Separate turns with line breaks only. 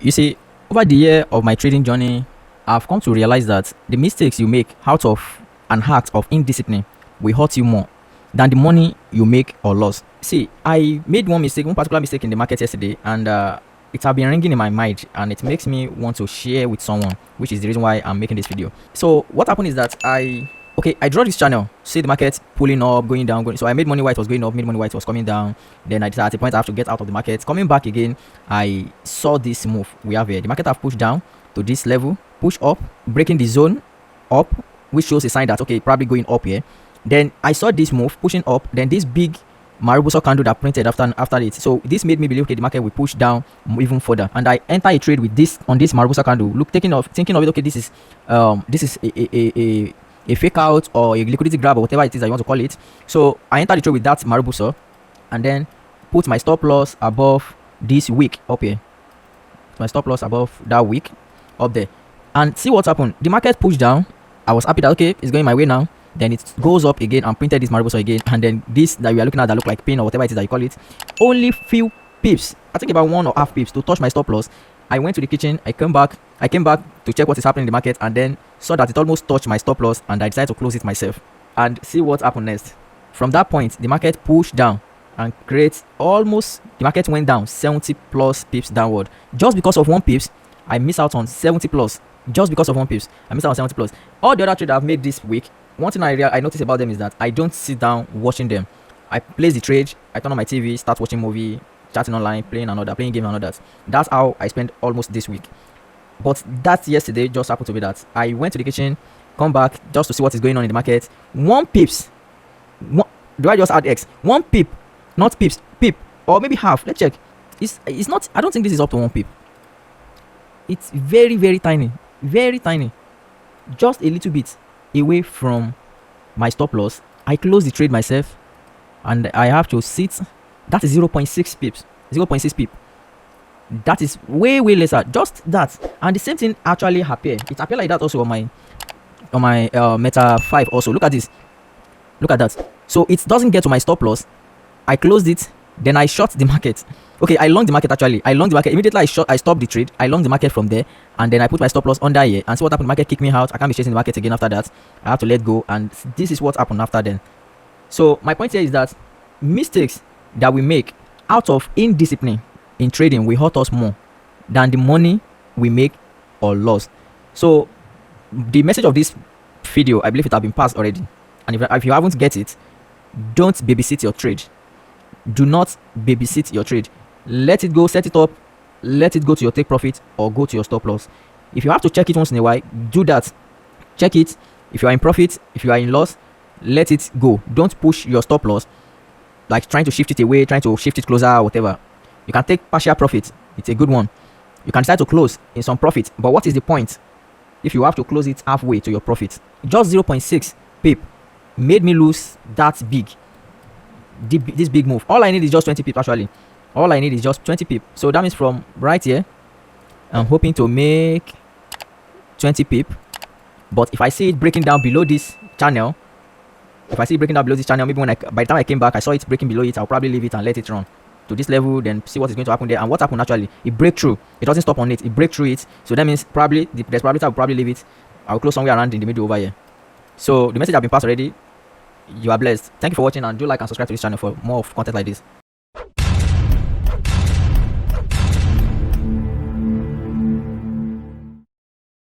You see, over the year of my trading journey, I've come to realize that the mistakes you make out of an act of indiscipline will hurt you more than the money you make or lose. See, I made one particular mistake in the market yesterday, and it has been ringing in my mind, and it makes me want to share with someone, which is the reason why I'm making this video. So what happened is that I draw this channel, see the market pulling up, going down, going. So I made money while it was going up, made money while it was coming down. Then I decided at a point I have to get out of the market. Coming back again, I saw this move we have here. The market have pushed down to this level, push up, breaking the zone up, which shows a sign that okay, probably going up here. Then I saw this move pushing up, then this big Maruboso candle that printed after it. So this made me believe okay, the market will push down even further, and I enter a trade with this on this Maruboso candle. Look, thinking of it, okay, this is a fake out or a liquidity grab or whatever it is that you want to call it. So I entered the trade with that Maruboso and then put my stop loss above this wick up here. My stop loss above that wick up there, and see what happened. The market pushed down. I was happy that okay, it's going my way now. Then it goes up again and printed this Maruboso again, and then this that we are looking at that look like pin or whatever it is that you call it, only few pips, I think about 1.5 pips to touch my stop loss. I went to the kitchen, I came back to check what is happening in the market, and then saw that it almost touched my stop loss, and I decided to close it myself. And see what happened next. From that point, the market pushed down and the market went down 70 plus pips downward. Just because of 1 pips, I missed out on 70 plus. Just because of 1 pips, I missed out on 70 plus. All the other trades I've made this week, one thing I noticed about them is that I don't sit down watching them. I place the trade, I turn on my TV, start watching movie, chatting online, playing game and all that. That's how I spent almost this week. But that yesterday just happened to be that I went to the kitchen, come back just to see what is going on in the market. 1 pips. Do I just add X? 1 pip, not pips, pip, or maybe half. Let's check. It's not. I don't think this is up to 1 pip. It's very, very tiny, very tiny. Just a little bit away from my stop loss. I close the trade myself, and I have to sit. That is 0.6 pips. 0.6 pip. That is way lesser. Just that, and the same thing actually appear. It appear like that also on my Meta 5 also. Look at this. Look at that. So it doesn't get to my stop loss. I closed it. Then I short the market. Okay, I long the market actually. I long the market. Immediately I stopped the trade. I long the market from there. And then I put my stop loss under here. And see what happened. The market kicked me out. I can't be chasing the market again after that. I have to let go. And this is what happened after then. So my point here is that mistakes that we make out of indiscipline in trading will hurt us more than the money we make or lose. So the message of this video, I believe it has been passed already. And if you haven't get it, don't babysit your trade. Do not babysit your trade. Let it go, set it up, let it go to your take profit or go to your stop loss. If you have to check it once in a while, do that. Check it. If you are in profit, if you are in loss, let it go. Don't push your stop loss, like trying to shift it away, trying to shift it closer or whatever. You can take partial profit. It's a good one. You can decide to close in some profit, but what is the point if you have to close it halfway to your profit? Just 0.6 pip made me lose that big. This big move. All I need is just 20 pip actually. All I need is just 20 pip. So that means from right here, I'm hoping to make 20 pip. But if I see it breaking down below this channel, maybe by the time I came back, I saw it breaking below it, I'll probably leave it and let it run to this level, then see what is going to happen there. And what happened actually, it break through. It doesn't stop on it. It break through it. So that means there's probability I'll probably leave it. I'll close somewhere around in the middle over here. So the message has been passed already. You are blessed. Thank you for watching, and do like and subscribe to this channel for more of content like this.